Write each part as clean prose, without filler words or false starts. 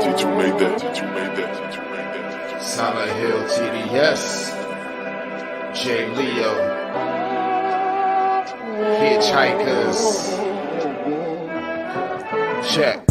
Did you make that? Did you make that? Did you make that? Silent Hill TDS, J. Leo, Hitchhikers. Check.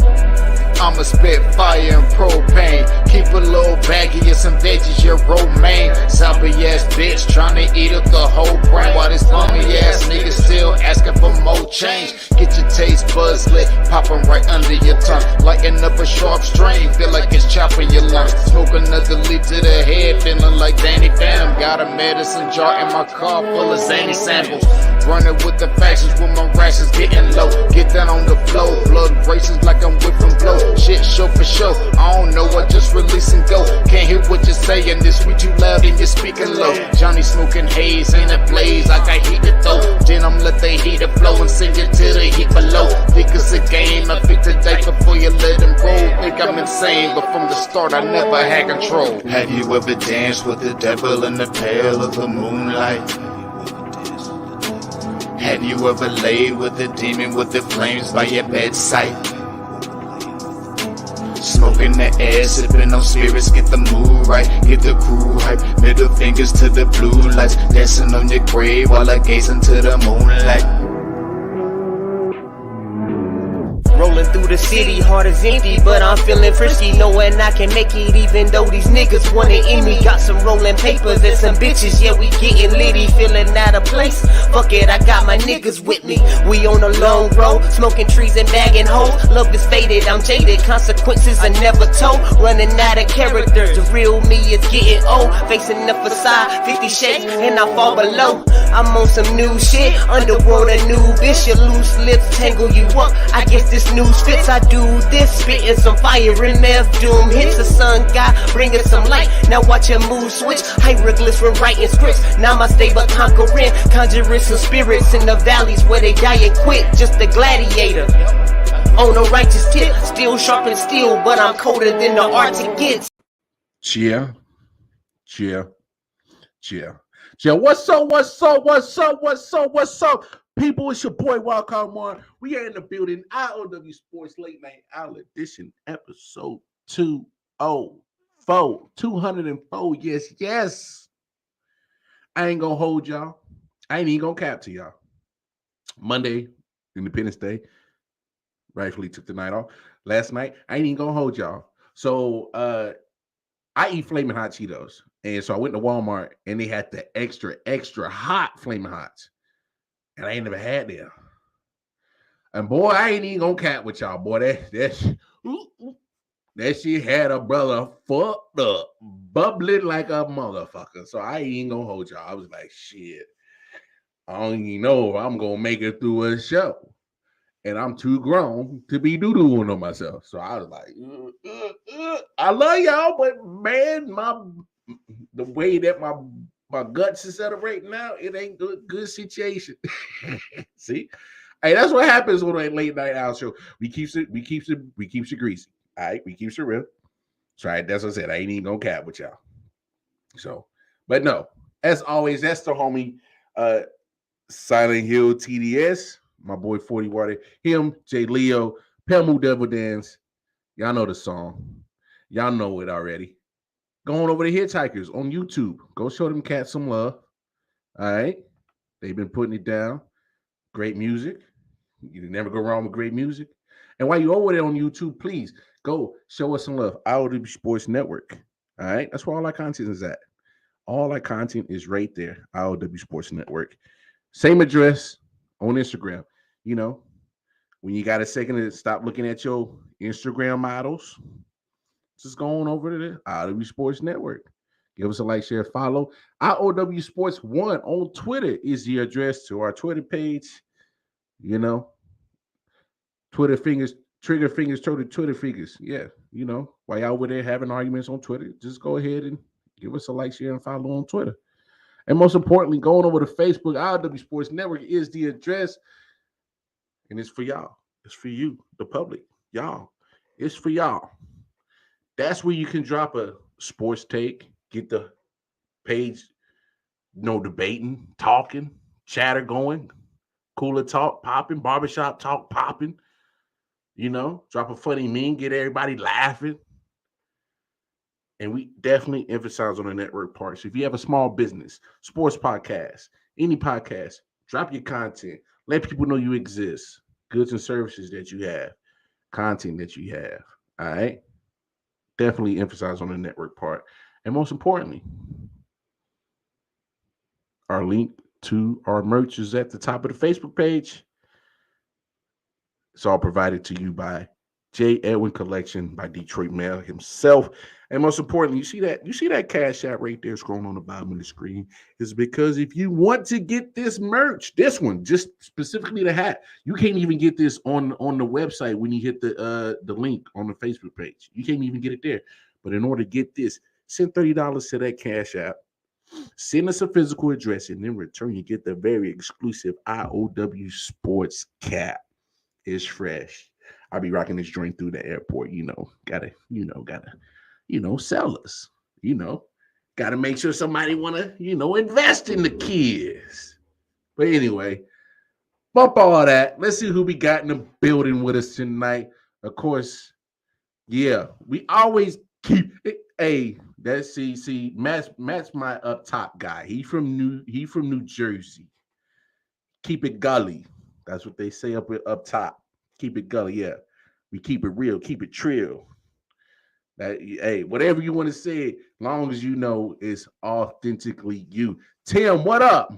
I'ma spit fire and propane. Keep a little baggie of some veggies, your romaine. Zombie ass bitch tryna eat up the whole brain. While this bummy ass nigga still asking for more change. Get your taste buds lit, popping right under your tongue. Lighting up a sharp strain, feel like it's chopping your lungs. Smoke another leaf to the head, feeling like Danny Phantom. Got a medicine jar in my car full of zany samples. Running with the factions with my rations getting low. Get down on the flow, blood races like I'm whipping blow. Shit show for show, I don't know what, just release and go. Can't hear what you're saying, this sweet too loud and you're speaking low. Johnny smoking haze, ain't a blaze, I got heat to throw. Then I'm let the heater flow and send it to the heat below. Think it's a game, I pick the date before you let him roll. Think I'm insane, but from the start I never had control. Have you ever danced with the devil in the pale of the moonlight? Have you ever laid with a demon with the flames by your bedside? Smoking the air, sipping on spirits, get the mood right, get the crew hype. Middle fingers to the blue lights, dancing on your grave while I gaze into the moonlight. Rolling through the city, heart is empty, but I'm feeling frisky, knowing I can make it even though these niggas wanna end me. Got some rolling papers and some bitches, yeah, we getting litty, feeling out of place. Fuck it, I got my niggas with me. We on a long road, smoking trees and bagging hoes. Love is faded, I'm jaded, consequences I never told. Running out of character, the real me is getting old. Facing the facade, 50 shades, and I fall below. I'm on some new shit, underworld a new bitch. Your loose lips tangle you up, I guess this news fits. I do this, spitting some fire in meth doom. Hits the sun god, bringing some light. Now watch your mood switch, hieroglyphs when writing scripts. Namaste but conquering, conjuring some spirits in the valleys where they die and quit. Just a gladiator on a righteous tip, still sharp and steel, but I'm colder than the Arctic gets. Cheer. What's up? People, it's your boy Wildcard One. We are in the building. I.O.W. Sports Late Night Owl Edition, episode 204. 204. Yes. I ain't gonna hold y'all. I ain't even gonna cap to y'all. Monday, Independence Day. Rightfully took the night off. Last night, I ain't even gonna hold y'all. So I eat Flaming Hot Cheetos. And so I went to Walmart and they had the extra hot Flaming Hots. And I ain't never had them. And boy, I ain't even gonna cap with y'all, boy. That shit had a brother fucked up, bubbling like a motherfucker. So I ain't gonna hold y'all. I was like, shit, I don't even know if I'm gonna make it through a show. And I'm too grown to be doo-dooing on myself. So I was like, I love y'all, but man, the way that my guts is set up right now, it ain't good situation. See, hey, that's what happens on a late night owl show. We keeps it greasy. All right, we keeps it real. So that's what I said. I ain't even gonna cap with y'all. So, but no, as always, that's the homie Silent Hill TDS, my boy 40 Water, him, J. Leo, Pelmu Devil Dance. Y'all know the song. Y'all know it already. Going over to Hitchhikers on YouTube. Go show them cats some love. All right. They've been putting it down. Great music. You can never go wrong with great music. And while you're over there on YouTube, please go show us some love. I.O.W. Sports Network. All right. That's where all our content is at. All our content is right there. I.O.W. Sports Network. Same address on Instagram. You know, when you got a second to stop looking at your Instagram models, just go on over to the I.O.W. Sports Network. Give us a like, share, follow. I.O.W. Sports 1 on Twitter is the address to our Twitter page. You know, Twitter fingers, trigger fingers, Twitter fingers. Yeah, you know, while y'all over there having arguments on Twitter, just go ahead and give us a like, share, and follow on Twitter. And most importantly, going over to Facebook, I.O.W. Sports Network is the address. And it's for y'all. It's for you, the public. Y'all. It's for y'all. That's where you can drop a sports take, get the page, debating, talking, chatter going, cooler talk popping, barbershop talk popping. drop a funny meme, get everybody laughing. And we definitely emphasize on the network part. So if you have a small business, sports podcast, any podcast, drop your content. Let people know you exist. Goods and services that you have, content that you have. All right. Definitely emphasize on the network part. And most importantly, our link to our merch is at the top of the Facebook page. It's all provided to you by J. Edwin Collection by Detroit Mail himself. And most importantly, you see that cash app right there scrolling on the bottom of the screen is because if you want to get this merch, this one, just specifically the hat, you can't even get this on the website when you hit the link on the Facebook page. You can't even get it there. But in order to get this, send $30 to that cash app. Send us a physical address, and in return, you get the very exclusive I.O.W. sports cap. It's fresh. I'll be rocking this joint through the airport. Gotta sell us. Gotta make sure somebody wanna, invest in the kids. But anyway, bump all that. Let's see who we got in the building with us tonight. Of course, yeah, we always keep it. Hey, that's see, Matt's my up top guy. He from New Jersey. Keep it gully. That's what they say up top. Keep it gully, yeah. We keep it real, keep it trill. That hey, whatever you want to say, long as you know it's authentically you. Tim, what up?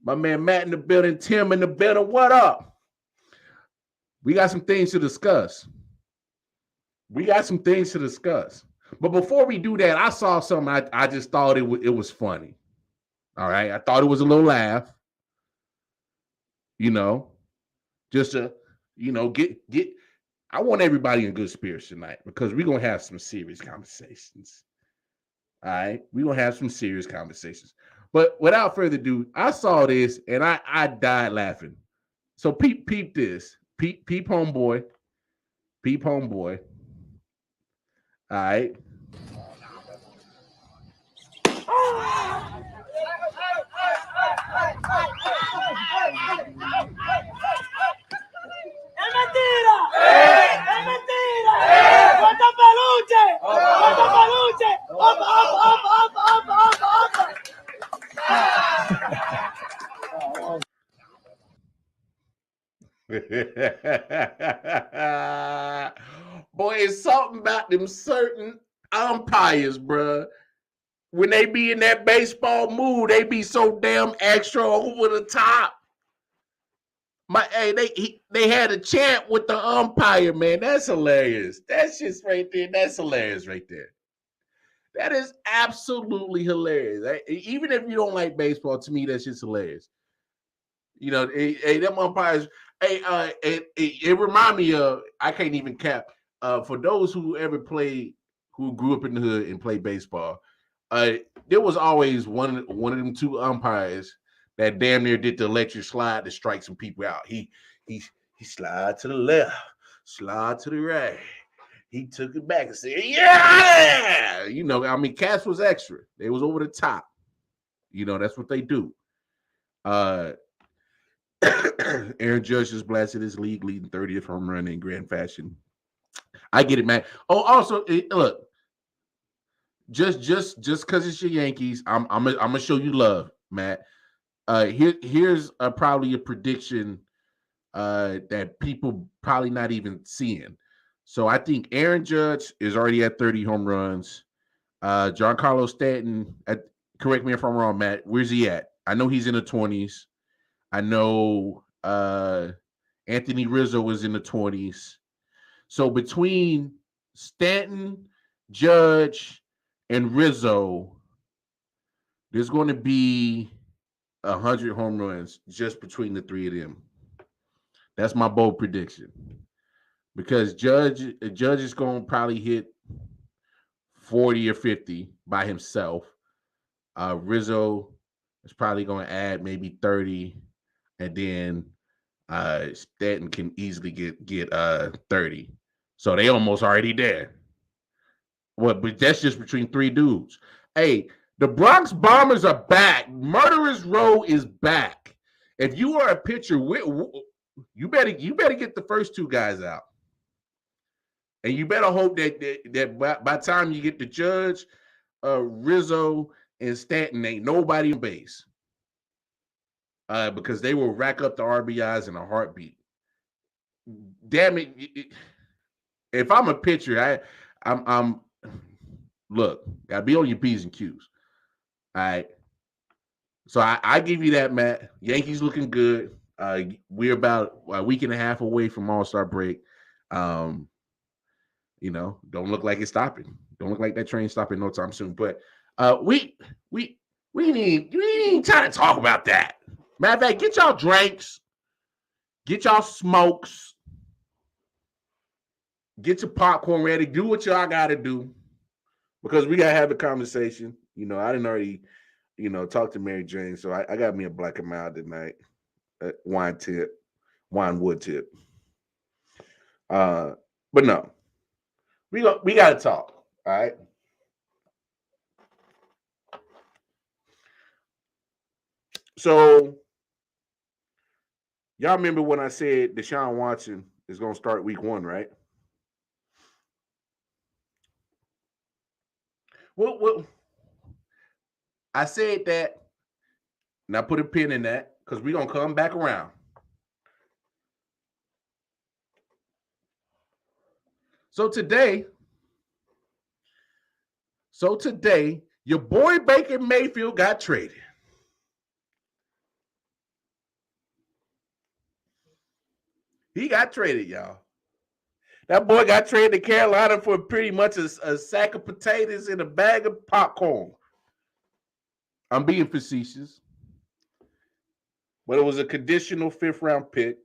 My man Matt in the building, Tim in the building, what up? We got some things to discuss. But before we do that, I saw something I just thought it was funny. All right. I thought it was a little laugh. Just to, get I want everybody in good spirits tonight because we're gonna have some serious conversations. All right. We're gonna have some serious conversations. But without further ado, I saw this and I died laughing. So peep this. Peep homeboy. Peep homeboy. All right. ¡Es mentira! ¡Es mentira! ¡Cuánto peluche! ¡Cuánto peluche! Boy, it's something about them certain umpires, bruh. When they be in that baseball mood, they be so damn extra over the top. They had a chant with the umpire, man. That's hilarious. That's just right there. That's hilarious right there. That is absolutely hilarious. Even if you don't like baseball, to me, that's just hilarious. Them umpires. It remind me of. I can't even cap. For those who grew up in the hood and played baseball, there was always one of them two umpires that damn near did the electric slide to strike some people out. He slide to the left, slide to the right. He took it back and said, "Yeah!" Cats was extra. They was over the top. That's what they do. Aaron Judge just blasted his league leading 30th home run in grand fashion. I get it, man. Oh, also, look, just because it's your Yankees, I'm gonna show you love, Matt. Here's probably a prediction that people probably not even seeing. So I think Aaron Judge is already at 30 home runs. Giancarlo Stanton, correct me if I'm wrong, Matt. Where's he at? I know he's in the 20s. I know Anthony Rizzo was in the 20s. So between Stanton, Judge, and Rizzo, there's going to be 100 home runs just between the three of them. That's my bold prediction. Because Judge is going to probably hit 40 or 50 by himself. Rizzo is probably going to add maybe 30, and then Stanton can easily get 30. So they almost already there. Well, but that's just between three dudes. Hey, the Bronx Bombers are back. Murderers Row is back. If you are a pitcher, you better get the first two guys out. And you better hope that by the time you get the Judge, Rizzo, and Stanton, ain't nobody on base. Because they will rack up the RBIs in a heartbeat. Damn it. If I'm a pitcher, I'm look, gotta be on your P's and Q's. All right. So I give you that, Matt. Yankees looking good. We're about a week and a half away from All-Star break. Don't look like it's stopping. Don't look like that train's stopping no time soon. But we need time to talk about that. Matter of fact, get y'all drinks, get y'all smokes, get your popcorn ready, do what y'all gotta do. Because we gotta have a conversation. I didn't already, talk to Mary Jane, so I got me a Black and Mild tonight. Wine wood tip. But no, we gotta talk. All right. So y'all remember when I said Deshaun Watson is gonna start week 1, right? Well, I said that. Now put a pin in that because we're gonna come back around. So today, your boy Baker Mayfield got traded. He got traded, y'all. That boy got traded to Carolina for pretty much a sack of potatoes and a bag of popcorn. I'm being facetious. But it was a conditional 5th-round pick.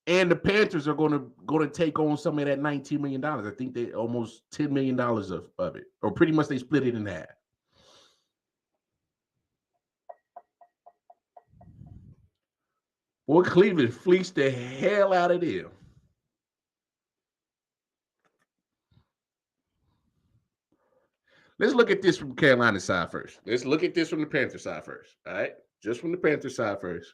And the Panthers are going to take on some of that $19 million. I think they almost $10 million of it. Or pretty much they split it in half. Boy, Cleveland fleeced the hell out of them. Let's look at this from Carolina's side first. Let's look at this from the Panthers side first. All right? Just from the Panthers side first.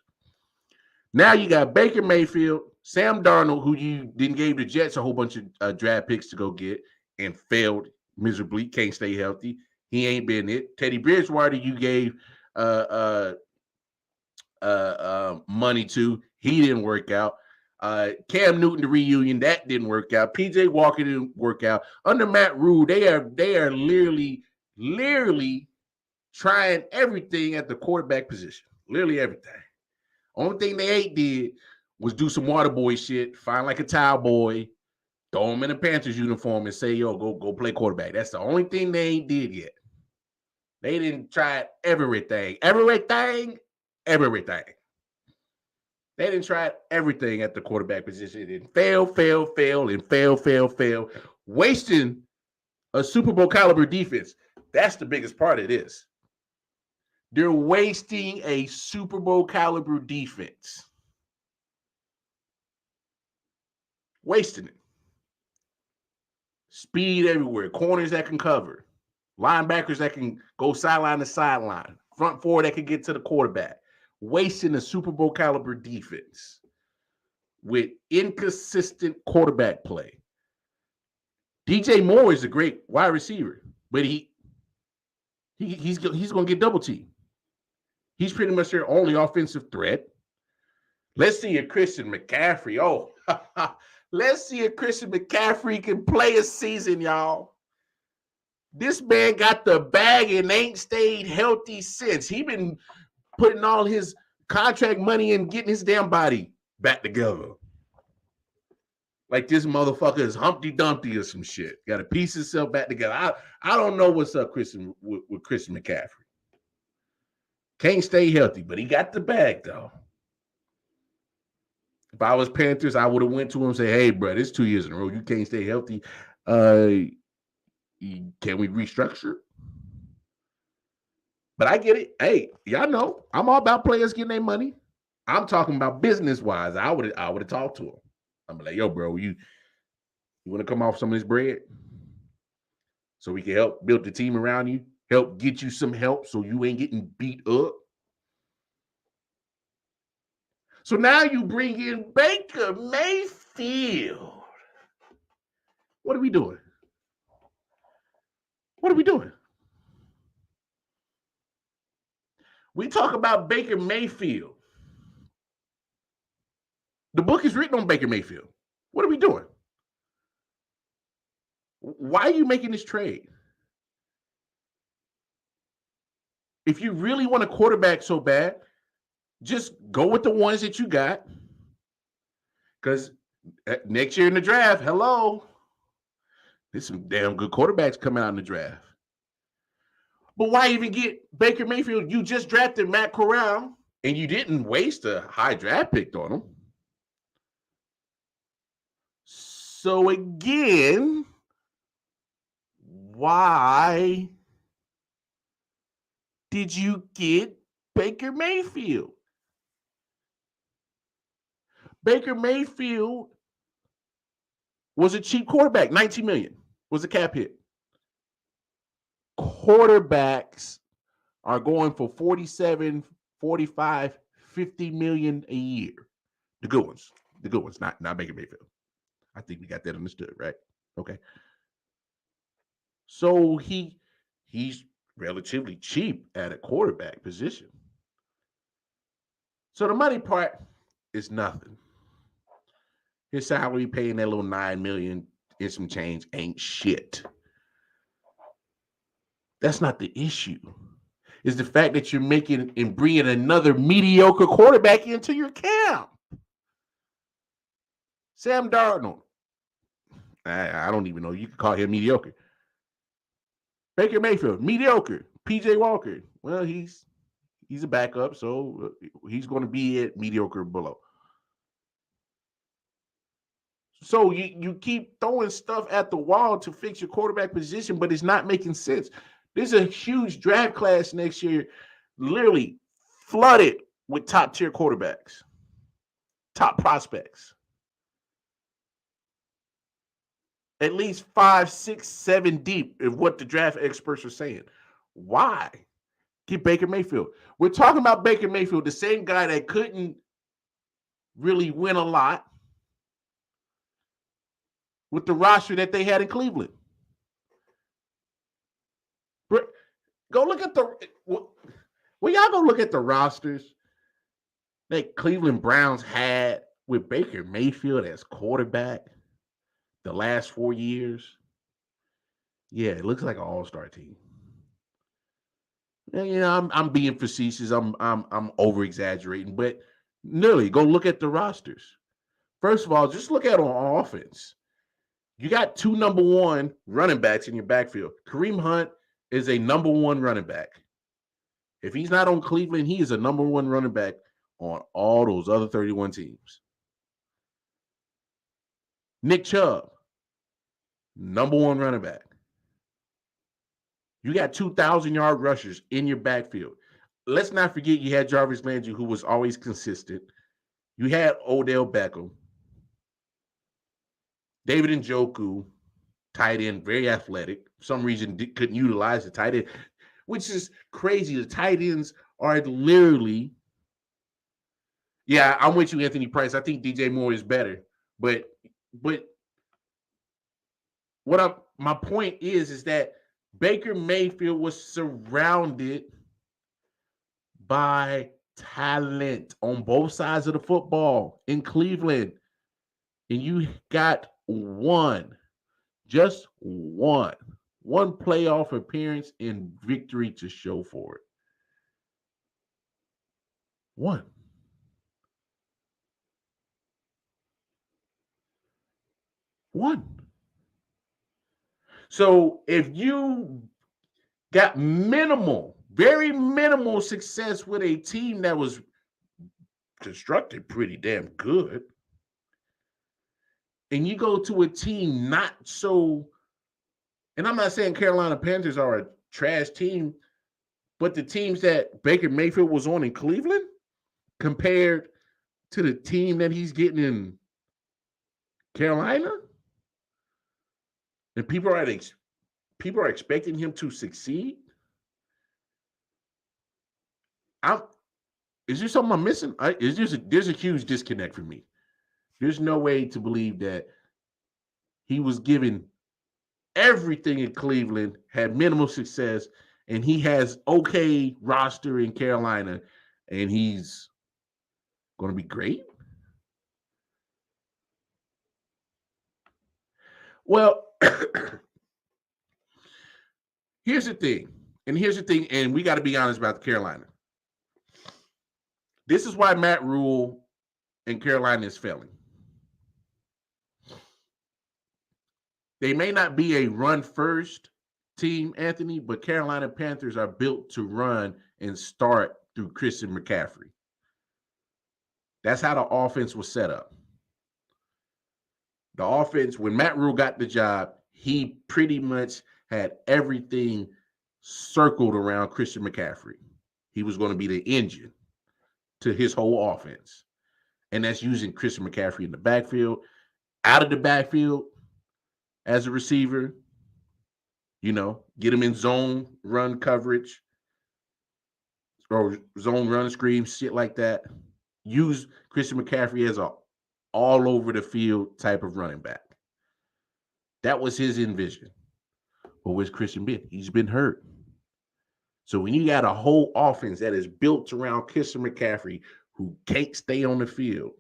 Now you got Baker Mayfield, Sam Darnold, who you didn't give the Jets a whole bunch of draft picks to go get and failed miserably, can't stay healthy. He ain't been it. Teddy Bridgewater, you gave money to. He didn't work out. Cam Newton, the reunion, that didn't work out. PJ Walker didn't work out. Under Matt Rule, they are literally trying everything at the quarterback position. Literally everything. Only thing they ain't did was do some water boy shit, find like a towel boy, throw him in a Panthers uniform and say, yo, go play quarterback. That's the only thing they ain't did yet. They didn't try everything. Everything. They didn't try everything at the quarterback position. It fail, and fail. Wasting a Super Bowl caliber defense. That's the biggest part of this. They're wasting a Super Bowl caliber defense. Wasting it. Speed everywhere. Corners that can cover. Linebackers that can go sideline to sideline. Front four that can get to the quarterback. Wasting a Super Bowl caliber defense with inconsistent quarterback play. DJ Moore is a great wide receiver, but he's going to get double teamed. He's pretty much their only offensive threat. Let's see if Christian McCaffrey. Oh, let's see if Christian McCaffrey can play a season, y'all. This man got the bag and ain't stayed healthy since. He been putting all his contract money and getting his damn body back together. Like this motherfucker is Humpty Dumpty or some shit. Got to piece himself back together. I don't know what's up with Christian McCaffrey. Can't stay healthy, but he got the bag, though. If I was Panthers, I would have went to him and said, hey, bro, this 2 years in a row. You can't stay healthy. Can we restructure? But I get it. Hey, y'all know, I'm all about players getting their money. I'm talking about business-wise. I would have talked to him. I'm like, yo, bro, you want to come off some of this bread so we can help build the team around you? Help get you some help so you ain't getting beat up. So now you bring in Baker Mayfield. What are we doing? What are we doing? We talk about Baker Mayfield. The book is written on Baker Mayfield. What are we doing? Why are you making this trade? If you really want a quarterback so bad, just go with the ones that you got. Because next year in the draft, hello, there's some damn good quarterbacks coming out in the draft. But why even get Baker Mayfield? You just drafted Matt Corral, and you didn't waste a high draft pick on him. So again, why did you get Baker Mayfield? Baker Mayfield was a cheap quarterback. $19 million was a cap hit. Quarterbacks are going for 47, 45, 50 million a year. The good ones, not Baker Mayfield. I think we got that understood, right? Okay. So he's relatively cheap at a quarterback position. So the money part is nothing. His salary paying that little $9 million and some change ain't shit. That's not the issue. It's the fact that you're making and bringing another mediocre quarterback into your camp. Sam Darnold. I don't even know. You can call him mediocre. Baker Mayfield, mediocre. PJ Walker. Well, he's a backup, so he's going to be at mediocre below. So you keep throwing stuff at the wall to fix your quarterback position, but it's not making sense. There's a huge draft class next year, literally flooded with top-tier quarterbacks, top prospects. At least 5, 6, 7 deep is what the draft experts are saying. Why get Baker Mayfield? We're talking about Baker Mayfield, the same guy that couldn't really win a lot with the roster that they had in Cleveland. Go look at y'all go look at the rosters that Cleveland Browns had with Baker Mayfield as quarterback the last 4 years. Yeah, it looks like an all-star team. And, I'm being facetious. I'm over-exaggerating, but literally go look at the rosters. First of all, just look at on offense. You got 2 number 1 running backs in your backfield. Kareem Hunt is a number 1 running back. If he's not on Cleveland, he is a number 1 running back on all those other 31 teams. Nick Chubb, number 1 running back. You got 2,000-yard rushers in your backfield. Let's not forget you had Jarvis Landry, who was always consistent. You had Odell Beckham. David Njoku, tight end, very athletic. For some reason, couldn't utilize the tight end, which is crazy. The tight ends are literally, yeah, I'm with you, Anthony Price. I think DJ Moore is better. But my point is that Baker Mayfield was surrounded by talent on both sides of the football in Cleveland. And you got just one playoff appearance and victory to show for it. One. So if you got very minimal success with a team that was constructed pretty damn good, and you go to a team not so, and I'm not saying Carolina Panthers are a trash team, but the teams that Baker Mayfield was on in Cleveland compared to the team that he's getting in Carolina, and people are expecting him to succeed. Is there something I'm missing? There's a huge disconnect for me. There's no way to believe that he was given everything in Cleveland, had minimal success, and he has okay roster in Carolina, and he's going to be great. Well, here's the thing, and we got to be honest about Carolina. This is why Matt Rule and Carolina is failing. They may not be a run first team, Anthony, but Carolina Panthers are built to run and start through Christian McCaffrey. That's how the offense was set up. The offense, when Matt Rule got the job, he pretty much had everything circled around Christian McCaffrey. He was going to be the engine to his whole offense. And that's using Christian McCaffrey in the backfield, out of the backfield as a receiver, get him in zone run coverage or zone run screen, shit like that. Use Christian McCaffrey as a all over the field type of running back. That was his envision. But where's Christian been? He's been hurt. So when you got a whole offense that is built around Christian McCaffrey who can't stay on the field,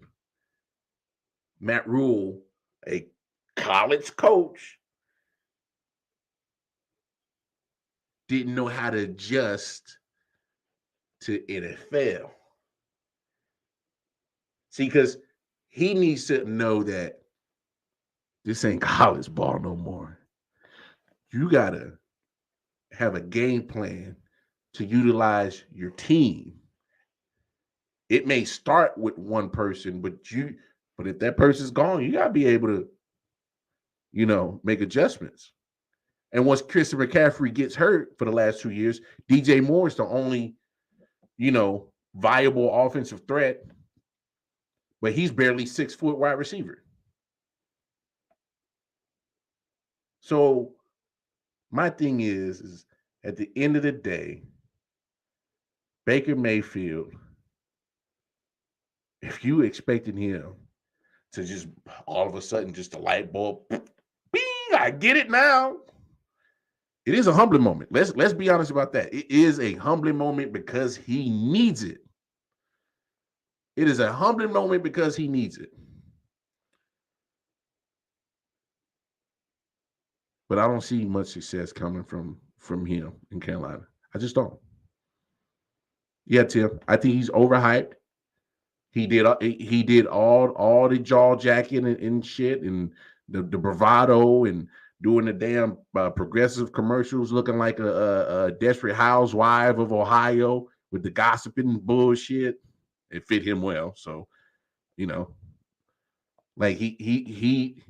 Matt Rule, a college coach, didn't know how to adjust to NFL. See, because he needs to know that this ain't college ball no more. You got to have a game plan to utilize your team. It may start with one person, but if that person's gone, you got to be able to, make adjustments. And once Christian McCaffrey gets hurt for the last 2 years, DJ Moore is the only, viable offensive threat, but he's barely 6 foot wide receiver. So my thing is at the end of the day, Baker Mayfield, if you expecting him to just all of a sudden just a light bulb, bing, I get it now. It is a humbling moment. Let's be honest about that. It is a humbling moment because he needs it. It is a humbling moment because he needs it. But I don't see much success coming from him in Carolina. I just don't. Yeah, Tim. I think he's overhyped. He did all the jaw jacking and shit and the bravado and doing the damn progressive commercials looking like a desperate housewife of Ohio with the gossiping bullshit. It fit him well. So, like he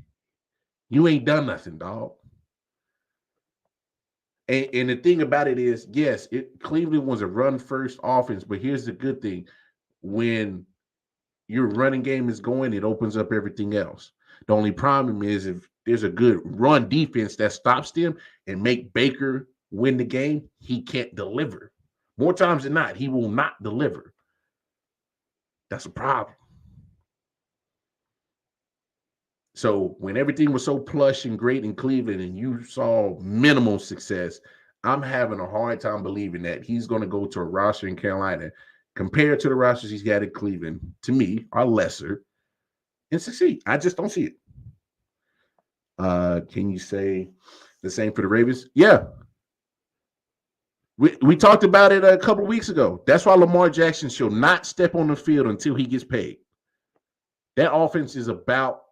you ain't done nothing, dog. And the thing about it is, yes, Cleveland was a run-first offense, but here's the good thing. When your running game is going, it opens up everything else. The only problem is if there's a good run defense that stops them and make Baker win the game, he can't deliver. More times than not, he will not deliver. That's a problem. So when everything was so plush and great in Cleveland and you saw minimal success, I'm having a hard time believing that he's going to go to a roster in Carolina compared to the rosters he's got in Cleveland, to me, are lesser and succeed. I just don't see it. Can you say the same for the Ravens? Yeah. We talked about it a couple of weeks ago. That's why Lamar Jackson shall not step on the field until he gets paid. That offense is about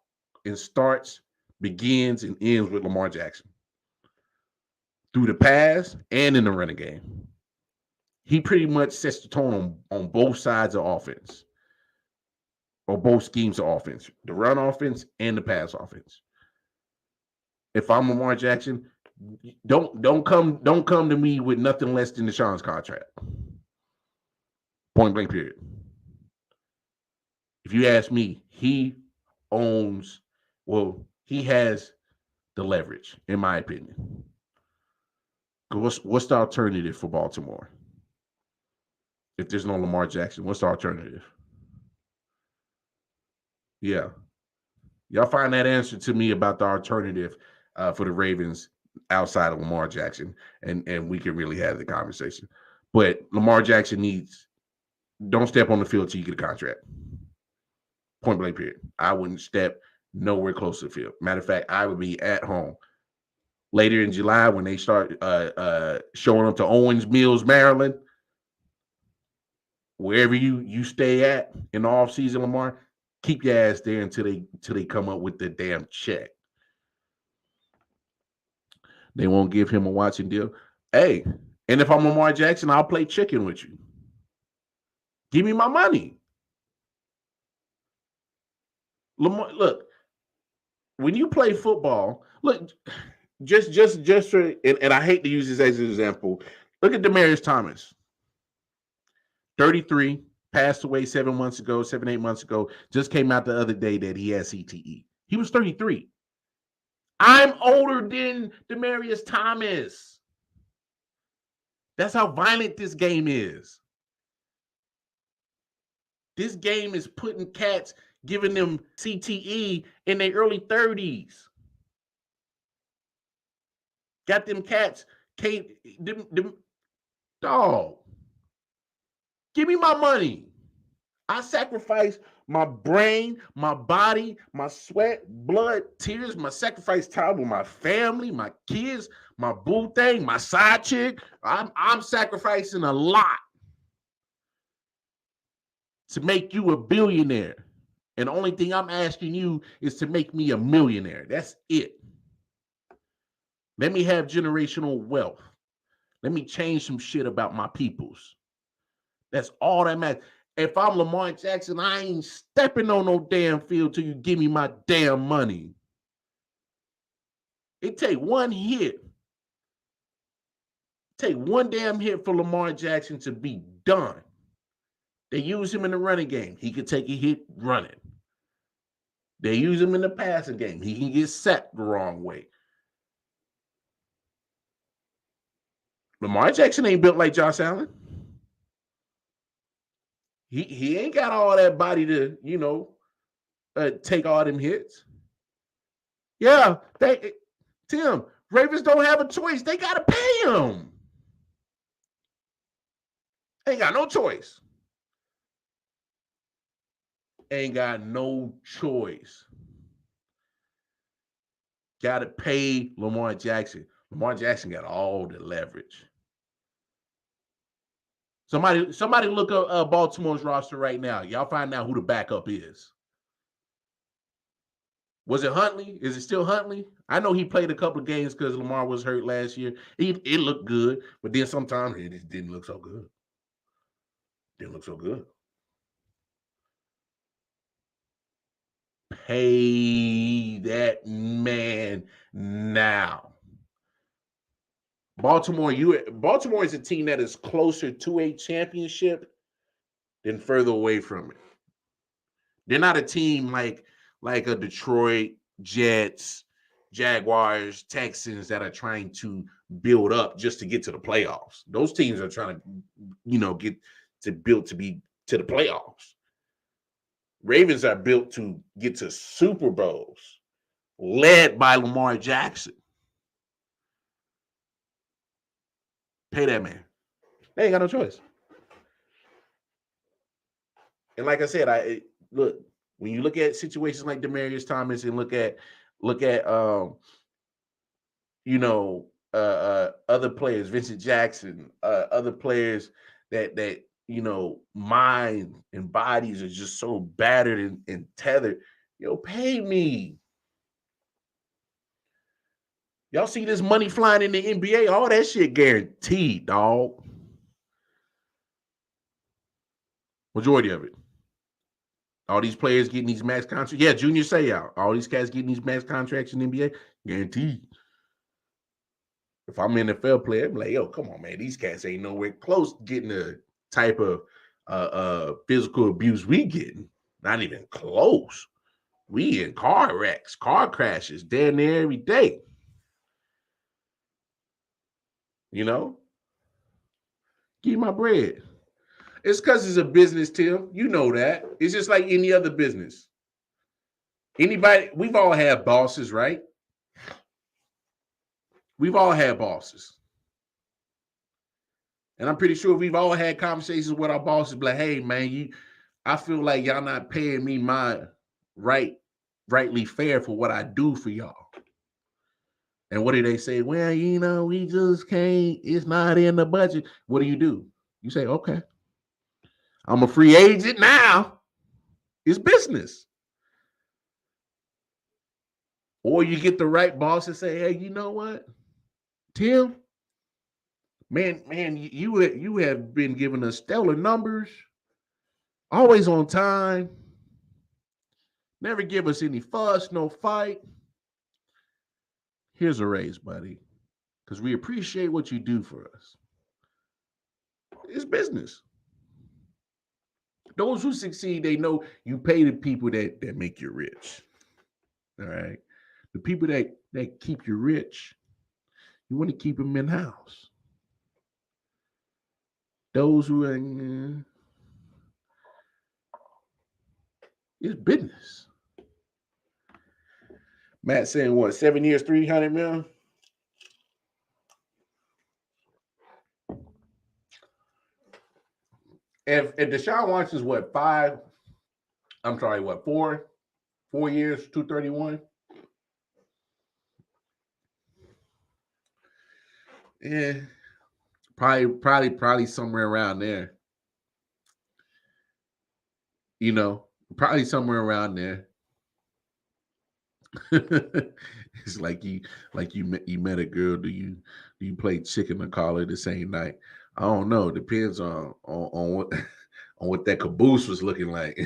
and starts, begins, and ends with Lamar Jackson. Through the pass and in the running game. He pretty much sets the tone on both sides of offense. Or both schemes of offense. The run offense and the pass offense. If I'm Lamar Jackson, don't come to me with nothing less than Deshaun's contract. Point blank period. If you ask me, he has the leverage, in my opinion. What's the alternative for Baltimore? If there's no Lamar Jackson, what's the alternative? Yeah. Y'all find that answer to me about the alternative for the Ravens outside of Lamar Jackson, and we can really have the conversation. But Lamar Jackson needs, don't step on the field till you get a contract. Point blank period. I wouldn't step nowhere close to the field. Matter of fact, I would be at home later in July when they start showing up to Owens Mills, Maryland, wherever you stay at in the offseason, Lamar, keep your ass there until they come up with the damn check. They won't give him a watching deal. Hey, and if I'm Lamar Jackson, I'll play chicken with you. Give me my money. Lamar, look, when you play football, look, just for, and I hate to use this as an example. Look at Demaryius Thomas, 33, passed away 7, 8 months ago. Just came out the other day that he has CTE. He was 33. I'm older than Demaryius Thomas. That's how violent this game is. This game is putting cats, giving them CTE in their early 30s. Got them cats, dog. Give me my money. I sacrifice my brain, my body, my sweat, blood, tears, my sacrifice time with my family, my kids, my boo thing, my side chick. I'm sacrificing a lot to make you a billionaire. And the only thing I'm asking you is to make me a millionaire. That's it. Let me have generational wealth. Let me change some shit about my peoples. That's all that matters. If I'm Lamar Jackson, I ain't stepping on no damn field till you give me my damn money. It take one hit. Take one damn hit for Lamar Jackson to be done. They use him in the running game. He could take a hit running. They use him in the passing game. He can get sacked the wrong way. Lamar Jackson ain't built like Josh Allen. He ain't got all that body to, take all them hits. Yeah, Tim, Ravens don't have a choice. They got to pay him. Ain't got no choice. Ain't got no choice. Got to pay Lamar Jackson. Lamar Jackson got all the leverage. Somebody look up Baltimore's roster right now. Y'all find out who the backup is. Was it Huntley? Is it still Huntley? I know he played a couple of games because Lamar was hurt last year. It looked good, but then sometimes it just didn't look so good. Didn't look so good. Pay that man now. Baltimore is a team that is closer to a championship than further away from it. They're not a team like a Detroit, Jets, Jaguars, Texans that are trying to build up just to get to the playoffs. Those teams are trying to, get to build to be to the playoffs. Ravens are built to get to Super Bowls, led by Lamar Jackson. Pay that man. They ain't got no choice. And like I said, look, when you look at situations like Demaryius Thomas and look at other players, Vincent Jackson, other players that mind and bodies are just so battered and tethered. Pay me. Y'all see this money flying in the NBA? All that shit guaranteed, dog. Majority of it. All these players getting these max contracts. Yeah, Junior Seau. All these cats getting these max contracts in the NBA, guaranteed. If I'm an NFL player, I'm like, yo, come on, man. These cats ain't nowhere close to getting the type of physical abuse we getting. Not even close. We in car wrecks, car crashes, damn near every day. Give me my bread. It's because it's a business, Tim. You know that. It's just like any other business. Anybody, we've all had bosses, right? We've all had bosses. And I'm pretty sure we've all had conversations with our bosses like, hey, man, I feel like y'all not paying me my rightly fair for what I do for y'all. And what do they say? Well, we just can't, it's not in the budget. What do? You say, okay, I'm a free agent now. It's business. Or you get the right boss and say, hey, you know what? Tim, man, you have been giving us stellar numbers, always on time, never give us any fuss, no fight. Here's a raise, buddy, because we appreciate what you do for us. It's business. Those who succeed, they know you pay the people that make you rich. All right. The people that keep you rich, you want to keep them in house. Those who are, it's business. Matt saying what, 7 years, 300 million? If Deshaun Watson's what, 4 years, 231? Yeah, probably somewhere around there. Probably somewhere around there. It's like you met a girl. Do you play chicken or collar the same night? I don't know. Depends on what on what that caboose was looking like.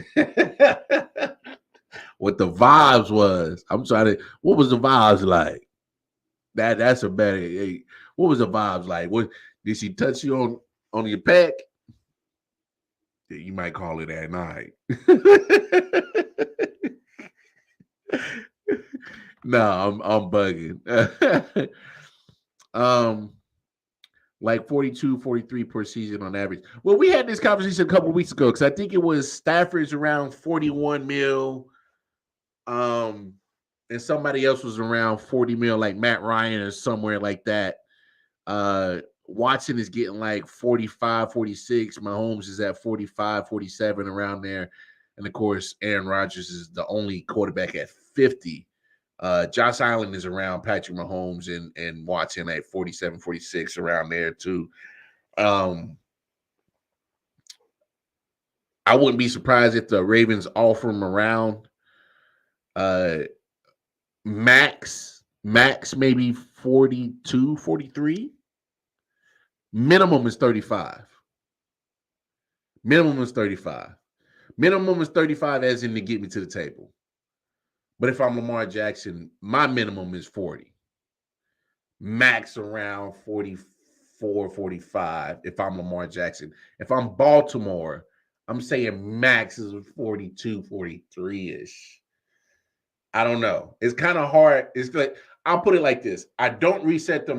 What the vibes was. I'm trying to. What was the vibes like? That's a better. Hey, what was the vibes like? What did she touch you on your peck? Yeah, you might call it at night. No, I'm bugging. Like 42, 43 per season on average. Well, we had this conversation a couple of weeks ago because I think it was Stafford's around 41 mil. And somebody else was around 40 mil, like Matt Ryan or somewhere like that. Watson is getting like 45, 46. Mahomes is at 45, 47 around there. And of course, Aaron Rodgers is the only quarterback at 50. Josh Allen is around Patrick Mahomes and Watson at 47, 46 around there too. I wouldn't be surprised if the Ravens offer him around max maybe 42, 43. Minimum is 35. Minimum is 35. Minimum is 35 as in to get me to the table. But if I'm Lamar Jackson, my minimum is 40. Max around 44, 45 if I'm Lamar Jackson. If I'm Baltimore, I'm saying max is 42, 43-ish. I don't know. It's kind of hard. It's like, I'll put it like this. I don't reset the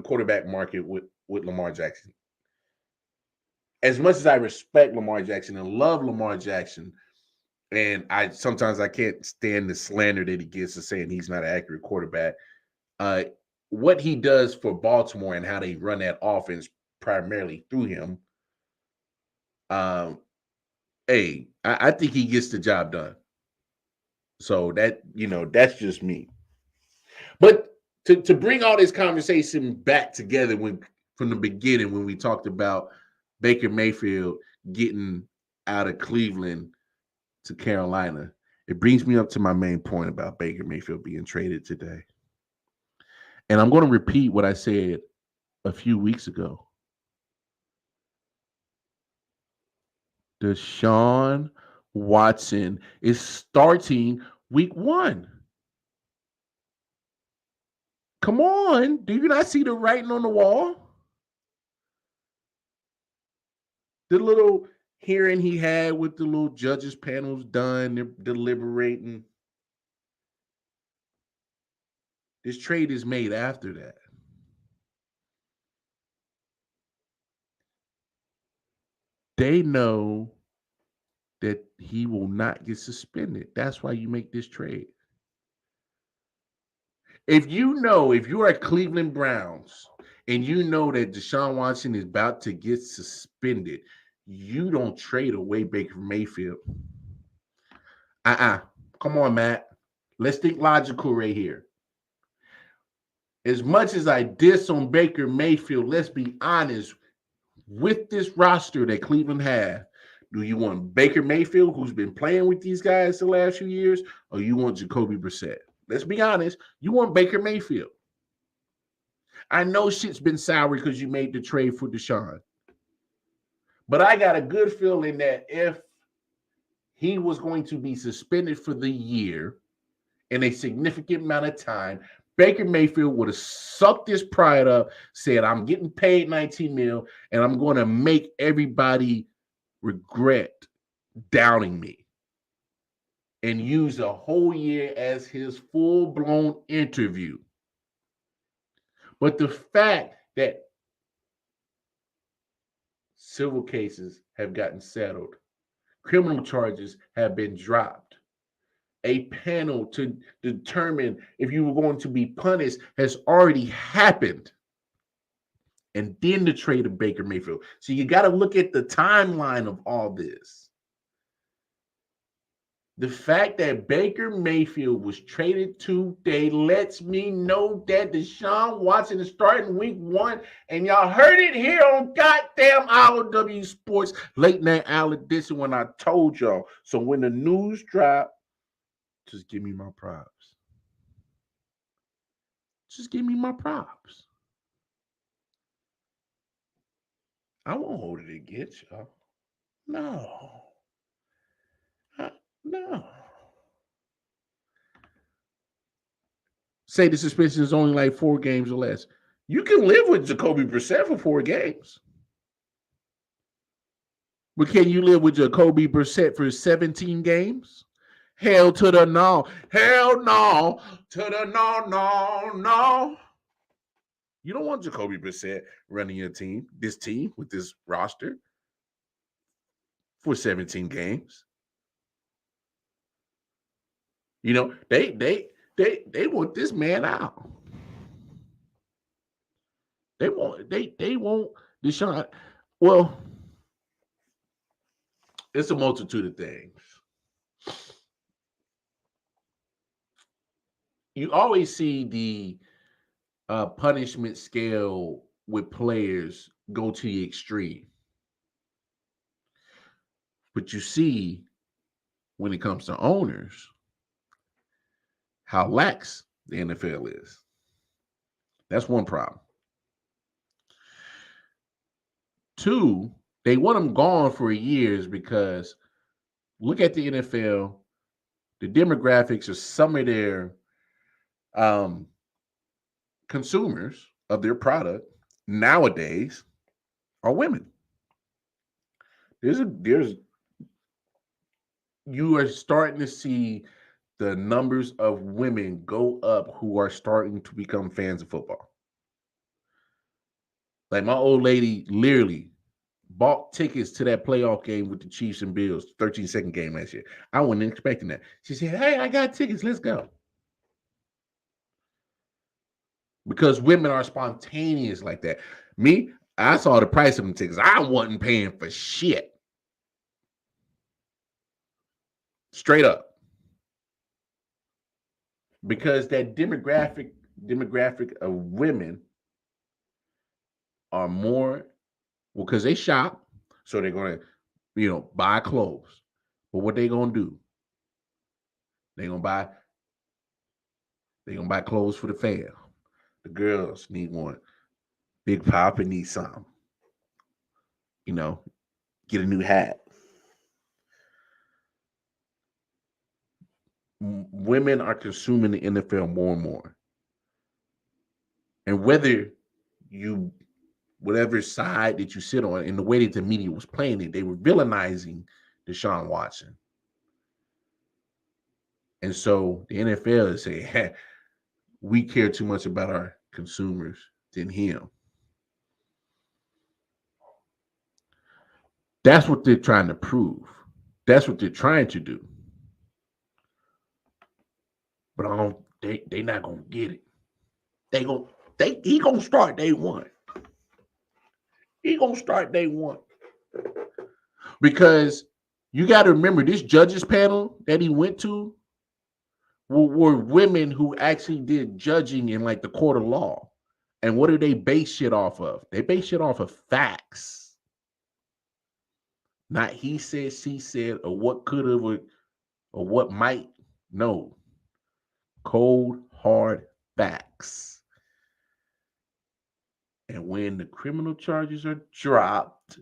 quarterback market with Lamar Jackson. As much as I respect Lamar Jackson and love Lamar Jackson, and sometimes I can't stand the slander that he gets for saying he's not an accurate quarterback. What he does for Baltimore and how they run that offense primarily through him. I think he gets the job done. So that's just me. But to bring all this conversation back together from the beginning when we talked about Baker Mayfield getting out of Cleveland to Carolina, it brings me up to my main point about Baker Mayfield being traded today. And I'm going to repeat what I said a few weeks ago. Deshaun Watson is starting week 1. Come on. Do you not see the writing on the wall? The little hearing he had with the little judges panels done, they're deliberating. This trade is made after that. they know that he will not get suspended. That's why you make this trade. If you are Cleveland Browns and you know that Deshaun Watson is about to get suspended, you don't trade away Baker Mayfield. Come on, Matt. Let's think logical right here. As much as I diss on Baker Mayfield, let's be honest, with this roster that Cleveland has, do you want Baker Mayfield, who's been playing with these guys the last few years, or you want Jacoby Brissett? Let's be honest, you want Baker Mayfield. I know shit's been sour because you made the trade for Deshaun. But I got a good feeling that if he was going to be suspended for the year in a significant amount of time, Baker Mayfield would have sucked his pride up, said, I'm getting paid $19 million, and I'm going to make everybody regret downing me, and use a whole year as his full-blown interview. But the fact that civil cases have gotten settled, criminal charges have been dropped, a panel to determine if you were going to be punished has already happened. And then the trade of Baker Mayfield. So you got to look at the timeline of all this. The fact that Baker Mayfield was traded today lets me know that Deshaun Watson is starting week 1. And y'all heard it here on goddamn I.O.W. Sports Late Night Owl Edition when I told y'all. So when the news dropped, just give me my props. Just give me my props. I won't hold it against y'all. No. No. Say the suspension is only like 4 games or less. You can live with Jacoby Brissett for 4 games. But can you live with Jacoby Brissett for 17 games? Hell to the no. Hell no. To the no. You don't want Jacoby Brissett running your team, this team with this roster for 17 games. You know, they want this man out. They want Deshaun. Well, it's a multitude of things. You always see the punishment scale with players go to the extreme. But you see, when it comes to owners, how lax the NFL is. That's one problem. 2, they want them gone for years because look at the NFL, the demographics of some of their consumers of their product nowadays are women. You are starting to see the numbers of women go up who are starting to become fans of football. Like my old lady literally bought tickets to that playoff game with the Chiefs and Bills, 13-second game last year. I wasn't expecting that. She said, hey, I got tickets. Let's go. Because women are spontaneous like that. Me, I saw the price of them tickets. I wasn't paying for shit. Straight up. Because that demographic of women are more, well, because they shop, so they're going to, buy clothes. But what they going to do? They're going to buy clothes for the fam. The girls need one. Big Papa needs something. Get a new hat. Women are consuming the NFL more and more. And whatever side that you sit on, and the way that the media was playing it, they were villainizing Deshaun Watson. And so the NFL is saying, hey, we care too much about our consumers than him. That's what they're trying to prove. That's what they're trying to do. But I don't. They not gonna get it. He gonna start day one. He gonna start day one because you got to remember this judges panel that he went to were women who actually did judging in like the court of law. And what do they base shit off of? They base shit off of facts. Not he said, she said, or what could have, or what might. No. Cold, hard facts. And when the criminal charges are dropped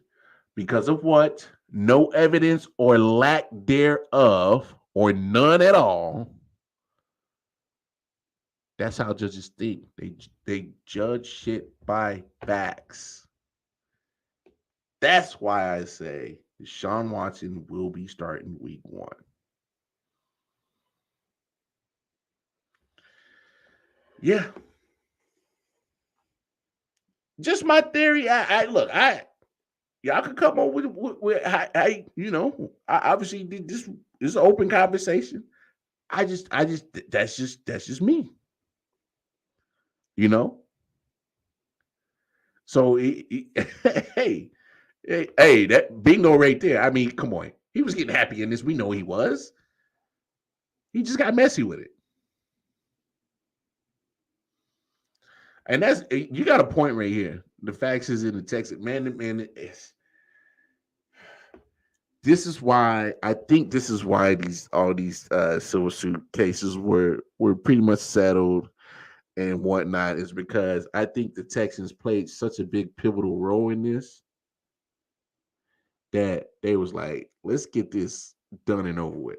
because of what? No evidence or lack thereof, or none at all. That's how judges think. They judge shit by facts. That's why I say Deshaun Watson will be starting week 1. Yeah. Just my theory. Y'all can come on with obviously this is an open conversation. That's just me. So hey, that bingo right there. I mean, come on. He was getting happy in this. We know he was. He just got messy with it. And that's, you got a point right here. The facts is in the text. Man, this is why I think all these civil suit cases were pretty much settled and whatnot, is because I think the Texans played such a big pivotal role in this that they was like, let's get this done and over with.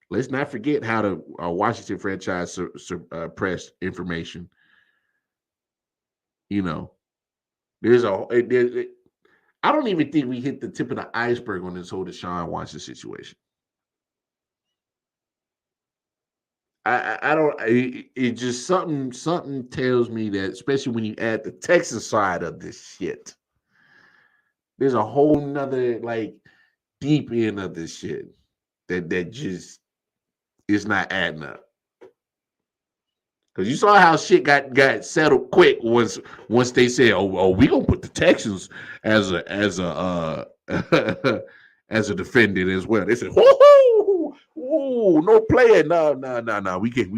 Let's not forget how the Washington franchise suppressed information. There's I don't even think we hit the tip of the iceberg on this whole Deshaun Watson situation. I don't. It just something tells me that, especially when you add the Texas side of this shit, there's a whole nother like deep end of this shit that just is not adding up. Because you saw how shit got settled quick once they said, "Oh, we gonna put the Texans as a as a defendant as well." They said, "Whoo, no player, no, we can't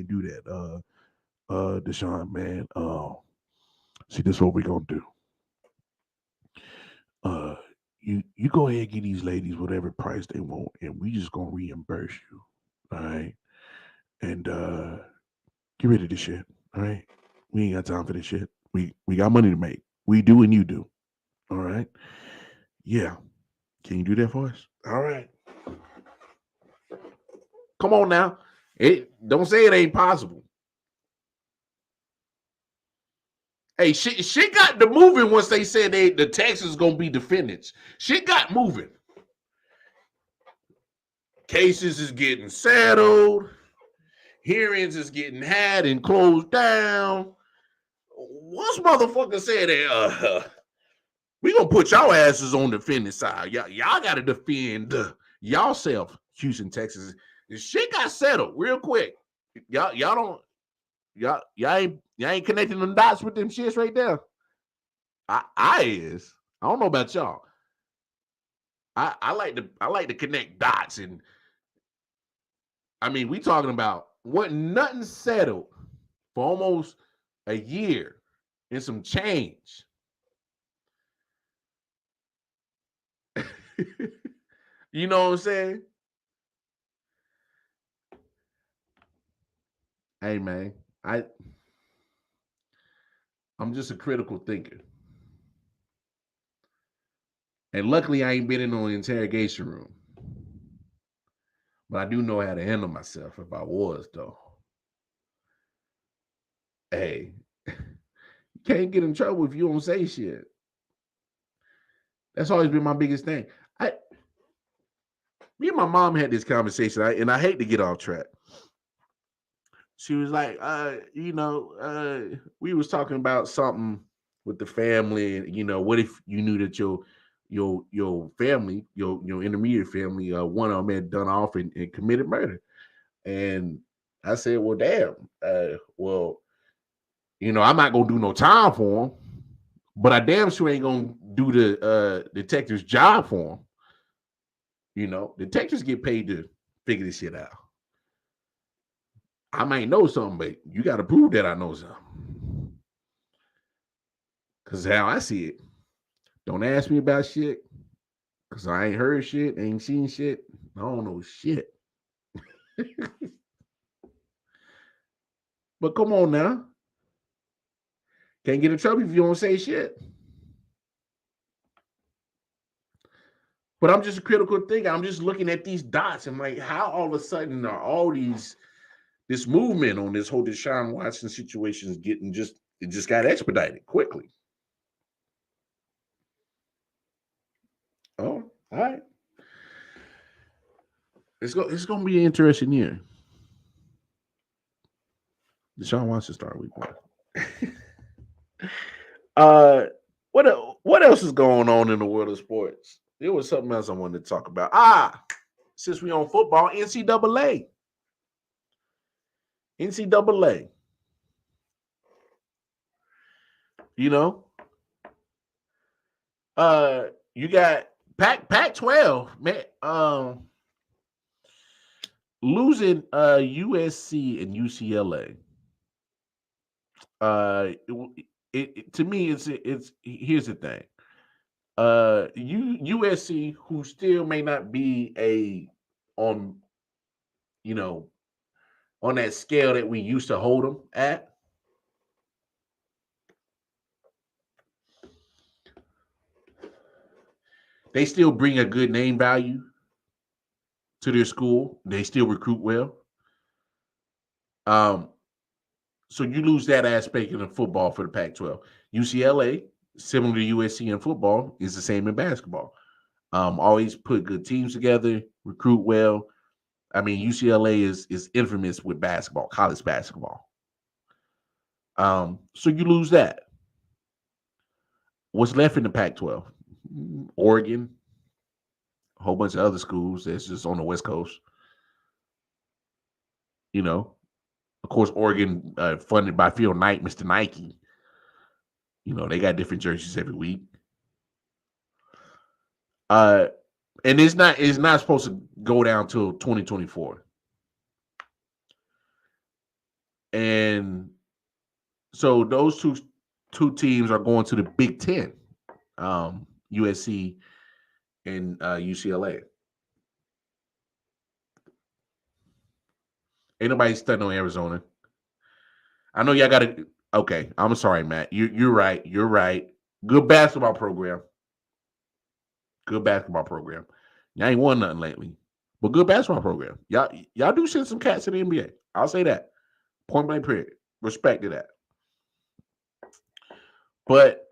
do that." Deshaun, man, see, this is what we gonna do. You go ahead and get these ladies whatever price they want, and we just gonna reimburse you, all right? And get rid of this shit, all right? We ain't got time for this shit. We got money to make. We do and you do, all right? Yeah. Can you do that for us? All right. Come on now. Don't say it ain't possible. Hey, shit got to moving once they said the Texans gonna be defendants. Shit got moving. Cases is getting settled. Hearings is getting had and closed down. Once motherfucker said that we gonna put y'all asses on the defending side. Y'all gotta defend y'allself, Houston, Texas. The shit got settled real quick. Y'all ain't connecting them dots with them shits right there. I is. I don't know about y'all. I like to connect dots, and I mean, we talking about nothing settled for almost a year and some change. You know what I'm saying? Hey man, I'm just a critical thinker. And luckily I ain't been in no interrogation room. But I do know how to handle myself if I was, though. Hey, you can't get in trouble if you don't say shit. That's always been my biggest thing. Me and my mom had this conversation, and I hate to get off track. She was like, we was talking about something with the family. You know, what if you knew that your family, your intermediate family, one of them had done off and committed murder? And I said, well, damn. Well, you know, I'm not gonna do no time for him, but I damn sure ain't gonna do the detective's job for him. You know, detectives get paid to figure this shit out. I might know something, but you got to prove that I know something. Cause how I see it, don't ask me about shit. Cause I ain't heard shit, ain't seen shit. I don't know shit. But come on now. Can't get in trouble if you don't say shit. But I'm just a critical thinker. I'm just looking at these dots and like, how all of a sudden are all this movement on this whole Deshaun Watson situation is getting it just got expedited quickly. Oh, all right. It's gonna be an interesting year. Deshaun Watson start week 1. What else is going on in the world of sports? There was something else I wanted to talk about. Since we on football, NCAA. You know, you got Pac-12, man. Losing USC and UCLA. To me, it's here's the thing. USC, who still may not be on on that scale that we used to hold them at. They still bring a good name value to their school. They still recruit well. So you lose that aspect in the football for the Pac-12. UCLA, similar to USC in football, is the same in basketball. Always put good teams together, recruit well. I mean, UCLA is infamous with basketball, college basketball. So you lose that. What's left in the Pac-12? Oregon, a whole bunch of other schools that's just on the West Coast. You know, of course, Oregon, funded by Phil Knight, Mr. Nike. You know, they got different jerseys every week. And it's not supposed to go down till 2024. And so those two teams are going to the Big Ten, USC and UCLA. Ain't nobody studying on Arizona. I know y'all got to. Okay, I'm sorry, Matt. You're right. You're right. Good basketball program. Y'all ain't won nothing lately, but good basketball program. Y'all do send some cats to the NBA. I'll say that. Point blank period. Respect to that. But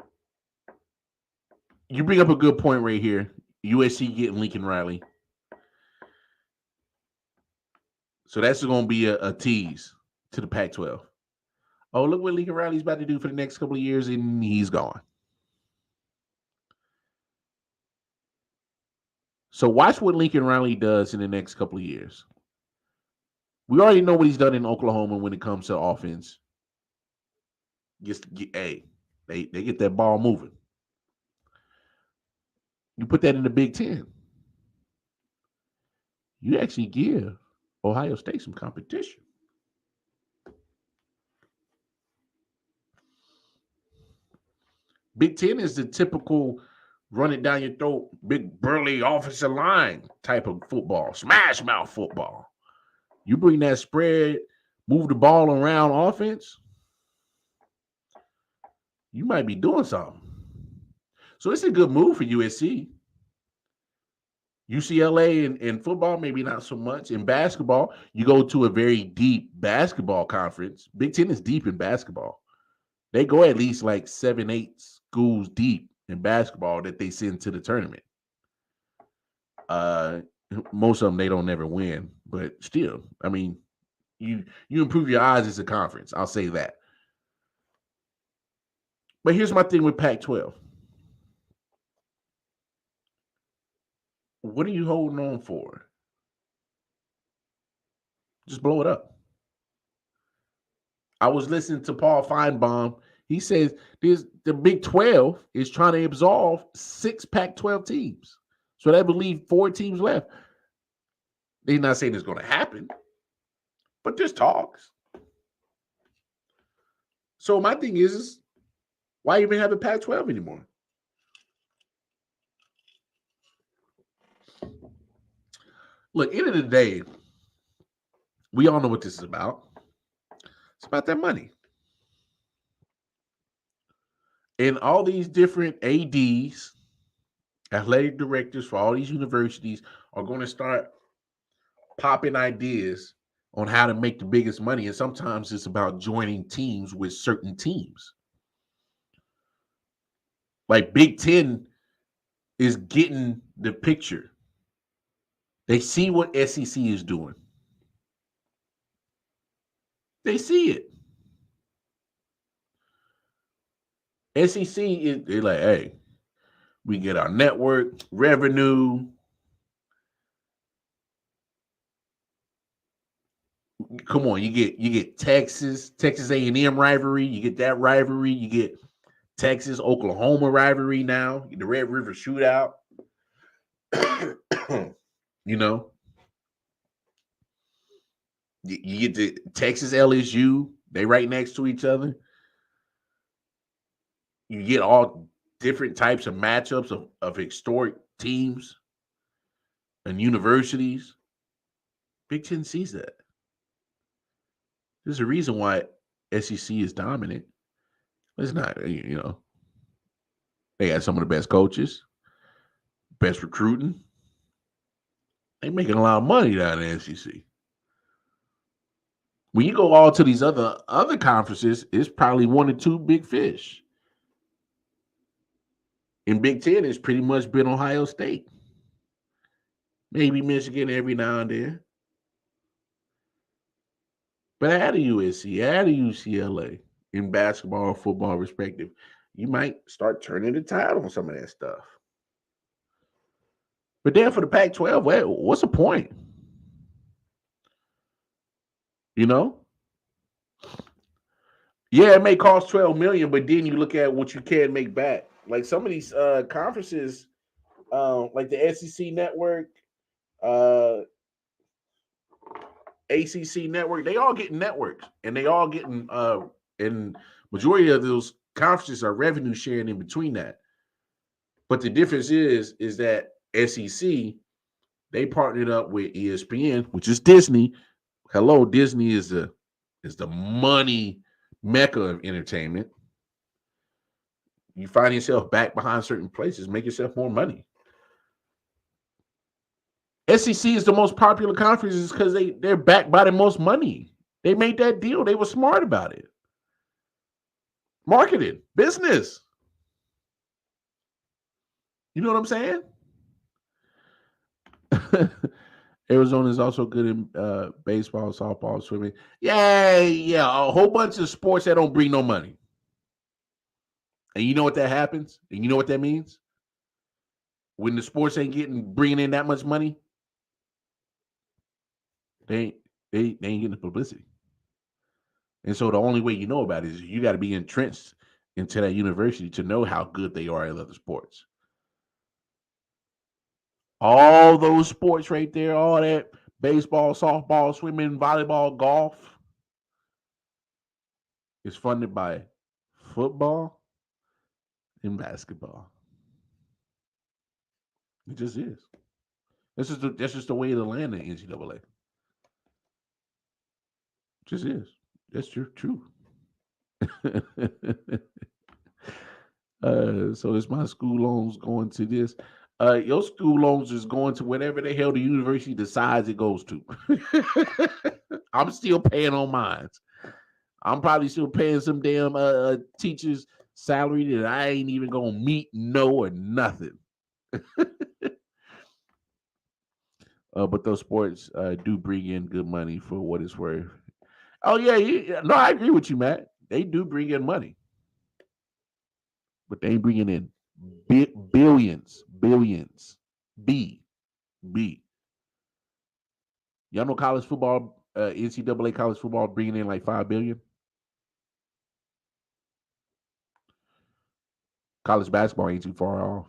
you bring up a good point right here. USC getting Lincoln Riley. So that's going to be a tease to the Pac-12. Oh, look what Lincoln Riley's about to do for the next couple of years, and he's gone. So watch what Lincoln Riley does in the next couple of years. We already know what he's done in Oklahoma when it comes to offense. They get that ball moving. You put that in the Big Ten. You actually give Ohio State some competition. Big Ten is the typical run it down your throat, big burly offensive line type of football, smash mouth football. You bring that spread, move the ball around offense, you might be doing something. So it's a good move for USC. UCLA in football, maybe not so much. In basketball, you go to a very deep basketball conference. Big Ten is deep in basketball. They go at least like 7-8 schools deep in basketball that they send to the tournament. Most of them they don't ever win, but still, I mean, you improve your odds as a conference. I'll say that. But here's my thing with Pac-12. What are you holding on for? Just blow it up. I was listening to Paul Feinbaum. He says the Big 12 is trying to absolve 6 Pac-12 teams. So that would leave 4 teams left. They're not saying it's going to happen, but there's talks. So my thing is why even have a Pac-12 anymore? Look, end of the day, we all know what this is about. It's about that money. And all these different ADs, athletic directors for all these universities are going to start popping ideas on how to make the biggest money. And sometimes it's about joining teams with certain teams. Like Big Ten is getting the picture. They see what SEC is doing. They see it. SEC is they're like, hey, we get our network revenue. Come on, you get Texas A&M rivalry. You get that rivalry. You get Texas Oklahoma rivalry now. The Red River Shootout. You know, you get the Texas LSU. They right next to each other. You get all different types of matchups of historic teams and universities. Big Ten sees that. There's a reason why SEC is dominant. It's not, you know, they got some of the best coaches, best recruiting. They're making a lot of money down in the SEC. When you go all to these other conferences, it's probably 1 or 2 big fish. In Big Ten, it's pretty much been Ohio State. Maybe Michigan every now and then. But add a USC, add a UCLA in basketball and football respective, you might start turning the tide on some of that stuff. But then for the Pac-12, what's the point? You know? Yeah, it may cost $12 million, but then you look at what you can make back. Like some of these conferences, like the SEC network, ACC network, they all getting networks, and they all getting and majority of those conferences are revenue sharing in between that. But the difference is that SEC, they partnered up with ESPN, which is Disney. Hello, Disney is the money mecca of entertainment. You find yourself back behind certain places, make yourself more money. SEC is the most popular conference because they're backed by the most money. They made that deal. They were smart about it. Marketing, business. You know what I'm saying? Arizona is also good in baseball, softball, swimming. Yeah, a whole bunch of sports that don't bring no money. And you know what that happens? And you know what that means? When the sports ain't bringing in that much money, they ain't getting the publicity. And so the only way you know about it is you got to be entrenched into that university to know how good they are at other sports. All those sports right there, all that baseball, softball, swimming, volleyball, golf is funded by football and basketball. It just is. That's just the way of the land in NCAA. It just is. That's true. So is my school loans going to this? Your school loans is going to whatever the hell the university decides it goes to. I'm still paying on mine. I'm probably still paying some damn teacher's salary that I ain't even gonna meet, or nothing. But those sports do bring in good money for what it's worth. Oh yeah, no, I agree with you, Matt. They do bring in money. but they ain't bringing in billions. B. Y'all know college football, NCAA college football bringing in like $5 billion. College basketball ain't too far off.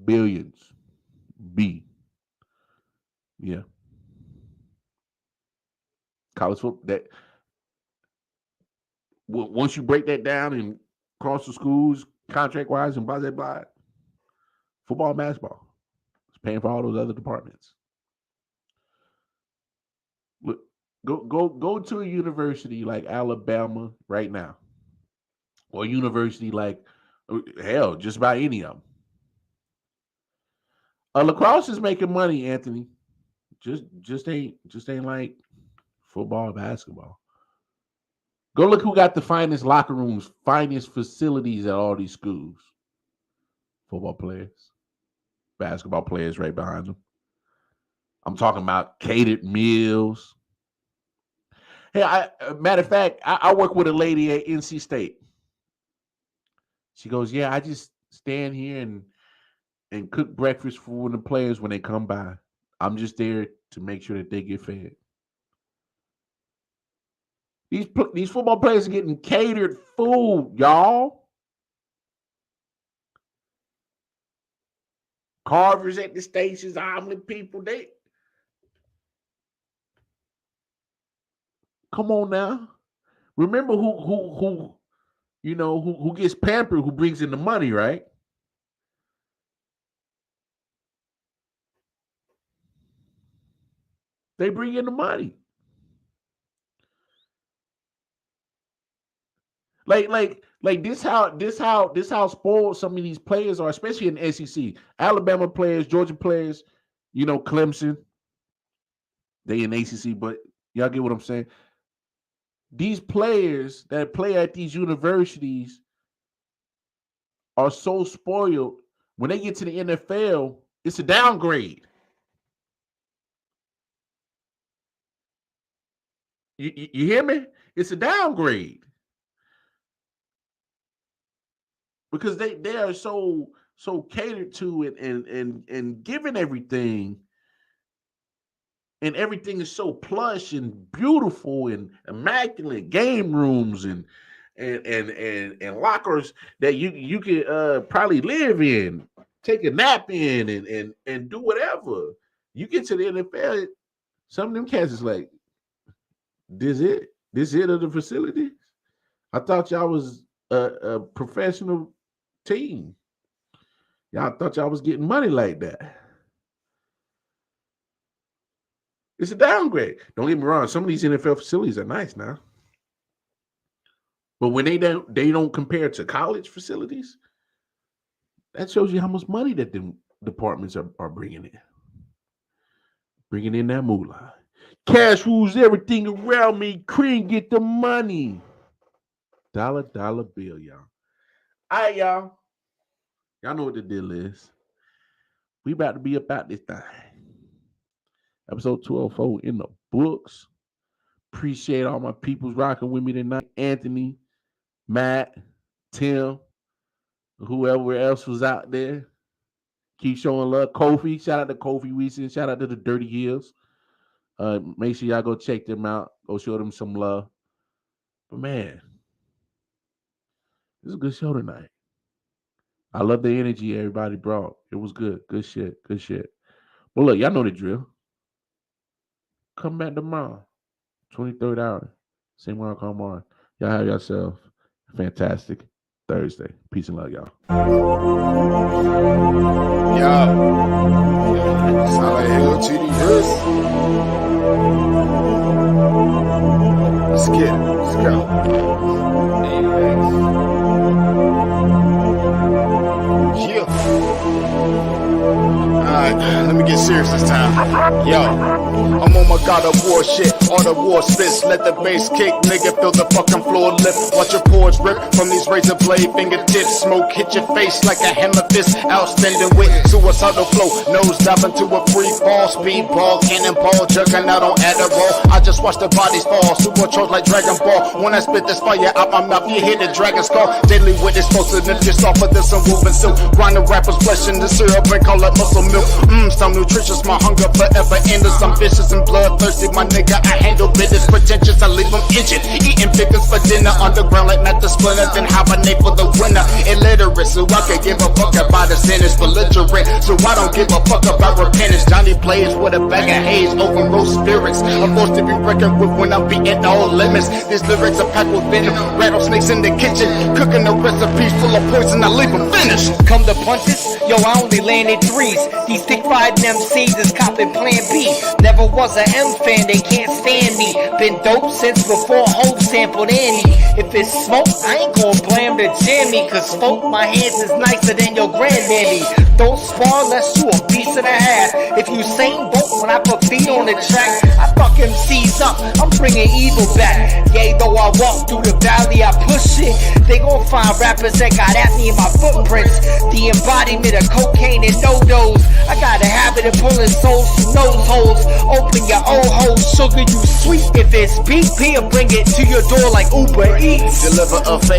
Billions. B. Yeah. College football, that once you break that down and across the schools, contract wise and blah blah blah, football and basketball is paying for all those other departments. Look, go to a university like Alabama right now, or a university like hell, just about any of them. Lacrosse is making money, Anthony. Just ain't like football, basketball. Go look who got the finest locker rooms, finest facilities at all these schools. Football players, basketball players right behind them. I'm talking about catered meals. Hey, matter of fact, I work with a lady at NC State. She goes, yeah, I just stand here and cook breakfast for the players when they come by. I'm just there to make sure that they get fed. These football players are getting catered food, y'all. Carvers at the stations, omelet people, they come on now. Remember who gets pampered, who brings in the money, right? They bring in the money. Like this how spoiled some of these players are, especially in the SEC. Alabama players, Georgia players, Clemson. They in ACC, but y'all get what I'm saying. These players that play at these universities are so spoiled. When they get to the NFL, it's a downgrade. You hear me? It's a downgrade. Because they are so catered to it and given everything, and everything is so plush and beautiful and immaculate. Game rooms and lockers that you could probably live in, take a nap in, and do whatever. You get to the NFL, some of them cats is like, this it of the facility? I thought y'all was a professional team. Y'all thought y'all was getting money like that. It's a downgrade. Don't get me wrong. Some of these NFL facilities are nice now, but when they don't compare to college facilities, that shows you how much money that the departments are bringing in that moolah. Cash rules everything around me. Cream get the money. Dollar bill, y'all. All right, y'all. Y'all know what the deal is. We about to be about this thing. Episode 204 in the books. Appreciate all my peoples rocking with me tonight. Anthony, Matt, Tim, whoever else was out there. Keep showing love. Kofi. Shout out to Kofi Weeson. Shout out to the Dirty Hills. Make sure y'all go check them out. Go show them some love. But man, this is a good show tonight. I love the energy everybody brought. It was good. Good shit. Well, look, y'all know the drill. Come back tomorrow. 23rd hour. Same way I come on. Y'all have yourself a fantastic Thursday. Peace and love, y'all. Yo. Sound like hell to the earth. Let's get it. Let's go. Yeah. Alright, let me get serious this time. Yo, I'm on my God of War shit, all the war spits. Let the bass kick, nigga, feel the fucking floor lift. Watch your pores rip from these razor blade fingertips. Smoke hit your face like a hammer fist. Outstanding wit, suicidal flow. Nose diving to a free fall. Speedball, cannonball, jugging out on Adderall. I just watch the bodies fall, supercharged like Dragon Ball. When I spit this fire out my mouth, you hear the dragon skull. Deadly with explosive, if you're softer than some woven silk. Grind the rapper's flesh in the syrup and call it muscle milk. So nutritious, my hunger forever endless. I'm vicious and bloodthirsty, my nigga. I handle business pretentious, I leave them injured. Eating figures for dinner, underground like Master Splinter, then hibernate for the winter. Illiterate, so I can give a fuck about the sentence. Belligerent, so I don't give a fuck about repentance. Johnny plays with a bag of haze, over roast spirits. I'm forced to be reckoned with when I'm beating all limits. These lyrics are packed with venom. Rattlesnakes in the kitchen, cooking the recipes full of poison. I leave them finished. Come to punches, yo, I only landed threes. These thick fighting MCs is copping plan B. Never was a M fan, they can't stand me. Been dope since before Hope sampled Annie. If it's smoke, I ain't gon' blame the jammy, cause smoke my hands is nicer than your granddaddy. Don't spar unless you a piece and a half. If you same boat when I put feet on the track, I fuck MCs up, I'm bringing evil back. Yea, though I walk through the valley, I push it. They gon' find rappers that got at me in my footprints. The embodiment of cocaine and no-dos. I got a habit of pulling souls through nose holes. Open your own hole, sugar, you sweet. If it's beef, he'll bring it to your door like Uber Eats. Deliver a fake